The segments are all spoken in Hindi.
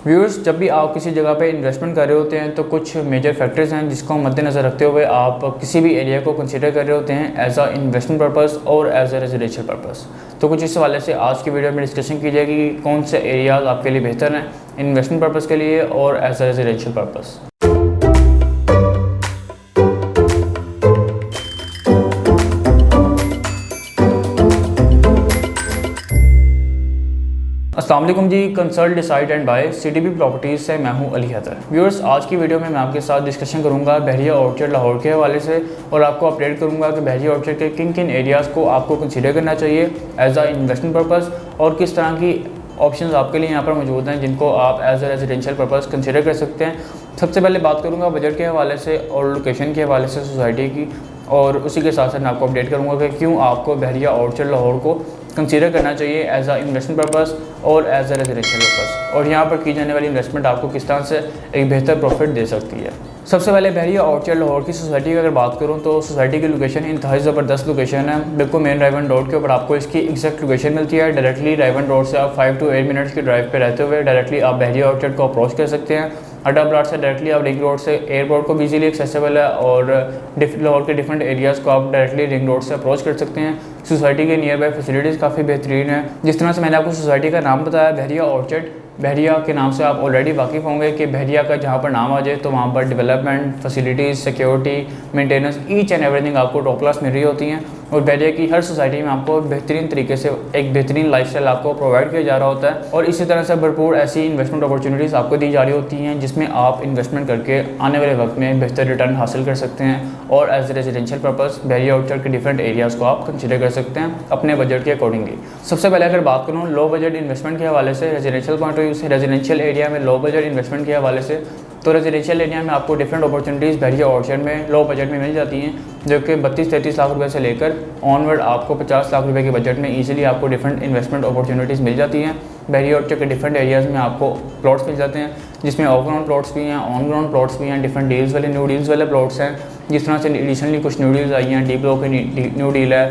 व्यूअर्स, जब भी आप किसी जगह पे इन्वेस्टमेंट कर रहे होते हैं तो कुछ मेजर फैक्टर्स हैं जिसको मद्देनज़र रखते हुए आप किसी भी एरिया को कंसीडर कर रहे होते हैं एज अ इन्वेस्टमेंट पर्पस और एज अ रेजिडेंशियल पर्पस। तो कुछ इस हवाले से आज की वीडियो में डिस्कशन की जाएगी कि कौन से एरियाज़ आपके लिए बेहतर हैं इन्वेस्टमेंट पर्पस के लिए और एज अ रेजिडेंशियल पर्पस। अस्सलाम वालेकुम जी, consult decide and buy CDB properties से मैं हूं अली हैदर। व्यूअर्स, आज की वीडियो में मैं आपके साथ डिस्कशन करूंगा बहरिया ऑर्चर्ड लाहौर के हवाले से और आपको अपडेट करूंगा कि बहरिया ऑर्चर्ड के किन किन एरियाज़ को आपको कंसीडर करना चाहिए एज आ इन्वेस्टमेंट पर्पस और किस तरह की ऑप्शंस आपके लिए यहाँ पर मौजूद हैं जिनको आप as a residential purpose consider कर सकते हैं। सबसे पहले बात करूँगा बजट के हवाले से और लोकेशन के हवाले से सोसाइटी की, और उसी के साथ साथ मैं आपको अपडेट करूँगा कि क्यों आपको बहरिया ऑर्चर्ड लाहौर को कंसीडर करना चाहिए एज आ इन्वेस्टमेंट पर्पस और एज अ रेजिडेंशियल पर्पस, और यहाँ पर की जाने वाली इन्वेस्टमेंट आपको किस तरह से एक बेहतर प्रॉफिट दे सकती है। सबसे पहले बहरिया ऑर्चर्ड लाहौर की सोसाइटी की अगर बात करूँ तो सोसाइटी की लोकेशन इंतहाई ज़बरदस्त लोकेशन है। बिल्कुल मेन रायवन रोड के ऊपर आपको इसकी एग्जैक्ट लोकेशन मिलती है। डायरेक्टली रायवन रोड से आप 5 to 8 मिनट्स की ड्राइव पे रहते हुए डायरेक्टली आप बहरिया ऑर्चर्ड को अप्रोच कर सकते हैं। अड्डा प्लाट से डायरेक्टली आप रिंग रोड से एयरपोर्ट को भी इजीली एक्सेसिबल है और लाहौर के डिफरेंट एरियाज़ को आप डायरेक्टली रिंग रोड से अप्रोच कर सकते हैं। सोसाइटी के नियर बाय फैसिलिटीज़ काफ़ी बेहतरीन है। जिस तरह से मैंने आपको सोसाइटी का नाम बताया बहरिया ऑर्चर्ड, बहरिया के नाम से आप ऑलरेडी वाकिफ़ होंगे कि बहरिया का जहाँ पर नाम आ जाए तो वहाँ पर development, facilities, security, maintenance, each and everything आपको टॉप क्लास मिल रही होती हैं। और बहरिया की हर सोसाइटी में आपको बेहतरीन तरीके से एक बेहतरीन लाइफस्टाइल आपको प्रोवाइड किया जा रहा होता है और इसी तरह से भरपूर ऐसी इन्वेस्टमेंट अपॉर्चुनिटीज़ आपको दी जा रही होती हैं जिसमें आप इन्वेस्टमेंट करके आने वाले वक्त में बेहतर रिटर्न हासिल कर सकते हैं और एज रेजिडेंशियल पर्पस बहरिया ऑर्चर्ड के डिफरेंट एरियाज़ को आप कंसीडर कर सकते हैं अपने बजट के अकॉर्डिंगली। सबसे पहले अगर बात करूँ लो बजट इन्वेस्टमेंट के हवाले से, रेजिडेंशियल पॉइंट ऑफ व्यू से, रेजिडेंशियल एरिया में लो बजट इन्वेस्टमेंट के हवाले से, तो रेजिडेंशियल एरिया में आपको डिफरेंट अपॉर्चुनिटीज़ बहरिया ऑर्चर्ड में लो बजट में मिल जाती हैं जो कि 32-33 लाख रुपए से लेकर ऑनवर्ड आपको 50 लाख रुपए के बजट में इजीली आपको डिफरेंट इन्वेस्टमेंट अपॉर्चुनिटीज़ मिल जाती हैं। बहरिया ऑर्चर्ड के डिफरेंट एरियाज़ में आपको प्लॉट्स मिल जाते हैं जिसमें ऑफ ग्राउंड प्लॉट्स भी हैं, ऑन ग्राउंड प्लॉट्स भी हैं, डिफरेंट डील्स वाले न्यू डील्स वाले प्लॉट्स हैं। जिस तरह से रिसेंटली कुछ न्यू डील्स आई हैं, डी ब्लॉक की न्यू डील है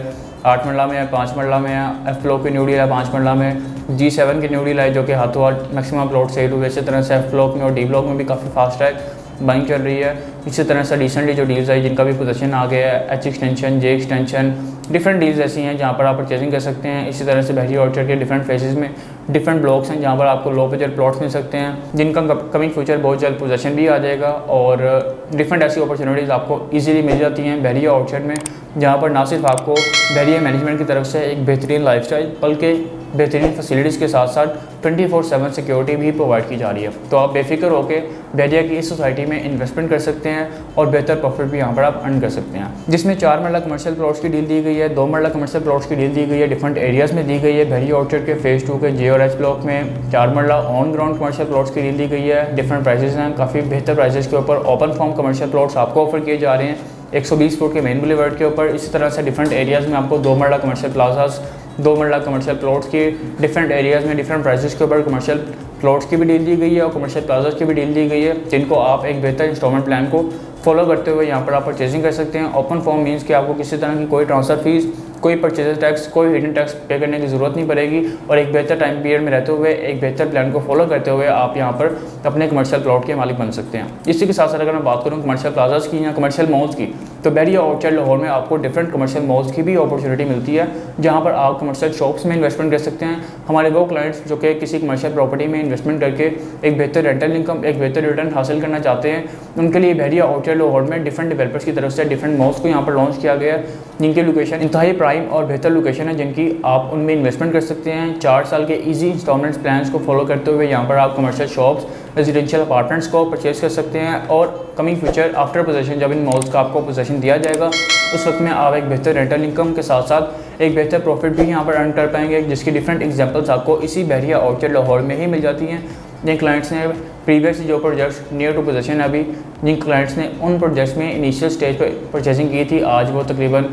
8 मरला में है, 5 मरला में है, एफ ब्लॉक की न्यू डील है 5 मरला में, G7 की न्यू डील है जो कि हाथों हाथ मैक्सिमम प्लॉट सेल हुए। इसी तरह से एफ ब्लॉक में और डी ब्लॉक में भी काफ़ी फास्ट ट्रैक बाइंग चल रही है। इसी तरह से रिसेंटली जो डील्स आई जिनका भी पोजीशन आ गया है, एच एक्सटेंशन, जे एक्सटेंशन, डिफरेंट डील्स ऐसी हैं जहाँ पर आप परचेजिंग कर सकते हैं। इसी तरह से बहरिया ऑर्चर्ड के डिफरेंट फेजेस में डिफरेंट ब्लॉक्स हैं जहाँ पर आपको लो बजट प्लॉट्स मिल सकते हैं जिनका कमिंग फ्यूचर बहुत जल्द पोजीशन भी आ जाएगा और डिफरेंट ऐसी अपॉर्चुनिटीज़ आपको ईजिली मिल जाती हैं बहरिया ऑर्चर्ड में, जहाँ पर ना सिर्फ आपको बहरिया मैनेजमेंट की तरफ से एक बेहतरीन लाइफस्टाइल बल्कि बेहतरीन फैसिलिटीज़ के साथ साथ 24/7 सिक्योरिटी भी प्रोवाइड की जा रही है। तो आप बेफिक्र होकर बहरिया की इस सोसाइटी में इन्वेस्टमेंट कर सकते हैं और बेहतर प्रॉफिट भी यहाँ पर आप अर्न कर सकते हैं। जिसमें 4 मरला कमर्शियल प्लॉट्स की डील दी गई है, 2 मरला कमर्शियल प्लॉट्स की डील दी गई है, डिफरेंट एरियाज़ में दी गई है। बहरिया ऑर्चर्ड के फेज़ 2 के जे और एच ब्लॉक में 4 मरला ऑन ग्राउंड कमर्शियल प्लॉट्स की डील दी गई है। डिफरेंट प्राइसेस हैं, काफ़ी बेहतर प्राइसेस के ऊपर ओपन फॉर्म कमर्शियल प्लॉट्स आपको ऑफर किए जा रहे हैं 120 फुट के मेन बुलेवार्ड के ऊपर। इसी तरह से डिफरेंट एरियाज़ में आपको 2 मरला कमर्शियल प्लाजास, 2 मरला कमर्शियल प्लॉट्स की डिफरेंट एरियाज़ में डिफरेंट प्राइसेस के ऊपर कमर्शियल प्लॉट्स की भी डील दी गई है और कमर्शियल प्लाजास की भी डील दी गई है जिनको आप एक बेहतर इंस्टॉलमेंट प्लान को फॉलो करते हुए यहाँ पर आप परचेजिंग कर सकते हैं। ओपन फॉर्म मीन्स कि आपको किसी तरह की कोई ट्रांसफ़र फीस, कोई परचेज टैक्स, कोई हिडन टैक्स पे करने की ज़रूरत नहीं पड़ेगी और एक बेहतर टाइम पीरियड में रहते हुए एक बेहतर प्लान को फॉलो करते हुए आप यहाँ पर अपने कमर्शियल प्लॉट के मालिक बन सकते हैं। इसी के साथ साथ अगर मैं बात करूँ कमर्शियल प्लाजास की या कमर्शियल मॉल्स की, तो बहरिया ऑर्चर्ड लाहौर में आपको डिफरेंट कमर्शियल मॉल्स की भी अपॉर्चुनिटी मिलती है जहाँ पर आप कमर्शियल शॉप्स में इन्वेस्टमेंट कर सकते हैं। हमारे वो क्लाइंट्स जो कि किसी कमर्शियल प्रॉपर्टी में इन्वेस्टमेंट करके एक बेहतर रेंटल इनकम, एक बेहतर रिटर्न हासिल करना चाहते हैं, उनके लिए बहरिया ऑर्चर्ड लाहौर में डिफरेंट डेवलपर्स की तरफ से डिफरेंट मॉल्स को यहाँ पर लॉन्च किया गया है जिनकी लोकेशन इंतहाई प्राइम और बेहतर लोकेशन है जिनकी आप उनमें इन्वेस्टमेंट कर सकते हैं। 4 साल के ईजी इंस्टॉलमेंट्स प्लान्स को फॉलो करते हुए यहाँ पर आप कमर्शियल शॉप्स, रेजिडेंशियल अपार्टमेंट्स को परचेज कर सकते हैं और कमिंग फ्यूचर आफ्टर पोजीशन जब इन मॉल्स का आपको पोजीशन दिया जाएगा उस वक्त में आप एक बेहतर रेंटल इनकम के साथ साथ एक बेहतर प्रॉफिट भी यहाँ पर अर्न कर पाएंगे, जिसकी डिफरेंट एग्जांपल्स आपको इसी बहरिया ऑर्चर्ड लाहौर में ही मिल जाती हैं। जिन क्लाइंट्स ने प्रीवियस जो प्रोजेक्ट्स नियर टू पोजीशन है अभी, जिन क्लाइंट्स ने उन प्रोजेक्ट्स में इनिशियल स्टेज पर परचेजिंग की थी, आज वो तकरीबन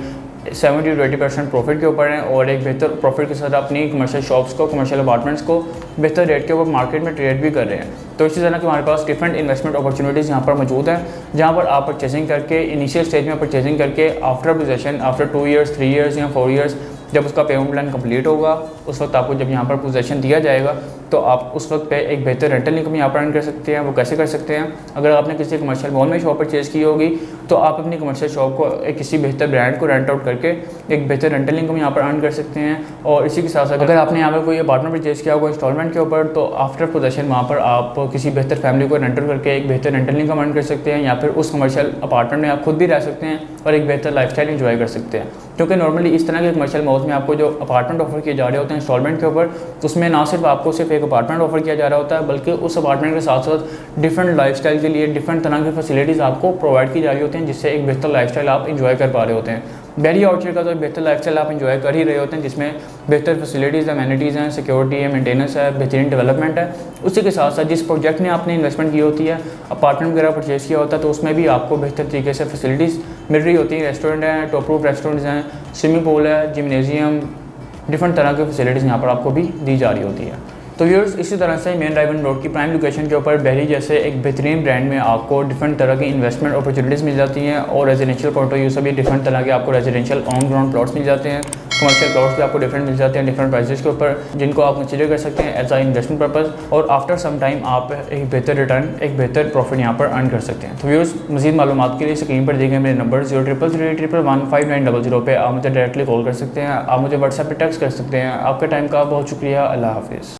70 to 80% प्रॉफिट के ऊपर हैं और एक बेहतर प्रॉफिट के साथ अपनी कमर्शियल शॉप्स को, कमर्शियल अपार्टमेंट्स को बेहतर रेट के ऊपर मार्केट में ट्रेड भी कर रहे हैं। तो इसी तरह के हमारे पास डिफरेंट इन्वेस्टमेंट अपॉर्चुनिटीज़ यहाँ पर मौजूद हैं जहाँ पर आप परचेजिंग करके इनिशियल स्टेज में परचेजिंग करके after position, after 2 years, 3 years या 4 years जब उसका पेमेंट प्लान कंप्लीट होगा उस वक्त आपको जब यहाँ पर पोजीशन दिया जाएगा तो आप उस वक्त पे एक बेहतर रेंटल इनकम यहाँ पर अर्न कर सकते हैं। वो कैसे कर सकते हैं, अगर आपने किसी कमर्शियल मॉल में शॉप परचेज़ की होगी तो आप अपनी कमर्शियल शॉप को किसी बेहतर ब्रांड को रेंट आउट करके एक बेहतर रेंटल इनकम यहाँ पर अर्न कर सकते हैं। और इसी के साथ साथ अगर आपने यहाँ पर कोई अपार्टमेंट परचेज़ किया होगा इंस्टॉलमेंट के ऊपर, तो आफ्टर पोजेशन वहाँ पर आप किसी बेहतर फैमिली को रेंट आउट करके एक बेहतर रेंटल इनकम अर्न कर सकते हैं, या फिर उस कमर्शियल अपार्टमेंट में आप खुद भी रह सकते हैं और एक बेहतर लाइफस्टाइल एंजॉय कर सकते हैं। क्योंकि नॉर्मली इस तरह के कमर्शियल मॉल्स में आपको जो अपार्टमेंट ऑफर किए जा रहे होते हैं इंस्टॉलमेंट के ऊपर, उसमें ना सिर्फ आपको सिर्फ एक अपार्टमेंट ऑफर किया जा रहा होता है, बल्कि उस अपार्टमेंट के साथ साथ डिफरेंट लाइफस्टाइल के लिए डिफरेंट तरह की फैसिलिटीज़ आपको प्रोवाइड की जा रही होती हैं, जिससे एक बेहतर लाइफस्टाइल आप इंजॉय कर पा रहे होते हैं। बहरिया आउटलेट का तो बेहतर लाइफस्टाइल आप इंजॉय कर ही रहे होते हैं, जिसमें बेहतर फैसिलिटीज़, अमेनिटीज़ हैं, सिक्योरिटी है, मेंटेनेंस है, बेहतरीन डेवलपमेंट है। उसी के साथ साथ जिस प्रोजेक्ट में आपने इन्वेस्टमेंट की होती है, अपार्टमेंट वगैरह परचेज़ किया होता है, तो उसमें भी आपको बेहतर तरीके से फैसिलिटीज़ मिल रही होती हैं। रेस्टोरेंट हैं, टॉप रूफ रेस्टोरेंट्स हैं, स्विमिंग पूल है, जिमनेजियम, डिफरेंट तरह की फैसिलिटीज़ यहाँ पर आपको भी दी जा रही होती है। तो व्यूअर्स, इसी तरह से मेन ड्राइव रोड की प्राइम लोकेशन के ऊपर बहरी जैसे एक बेहतरीन ब्रांड में आपको डिफरेंट तरह की इन्वेस्टमेंट अपॉर्चुनिटीज़ मिल जाती हैं, और रेजिडेंशियल पॉइंट ऑफ व्यू से भी डिफरेंट तरह के आपको रेजिडेंशियल ऑन ग्राउंड प्लॉट्स मिल जाते हैं। कमर्शियल प्लॉट्स भी आपको डिफरेंट मिल जाते हैं डिफरेंट प्राइसेस के ऊपर, जिनको आप कंसीडर कर सकते हैं एज आ इन्वेस्टमेंट पर्पज़, और आफ्टर सम टाइम आप एक बेहतर रिटर्न, एक बेहतर प्रॉफिट यहाँ पर अर्न कर सकते हैं। तो व्यूअर्स, मज़ीद मालूमात के लिए स्क्रीन पर दिए गए मेरे नंबर 0333155900 पे आप मुझे डायरेक्टली कॉल कर सकते हैं, आप मुझे व्हाट्सएप पर टेक्स्ट कर सकते हैं। आपके टाइम का बहुत शुक्रिया। अल्लाह हाफिज़।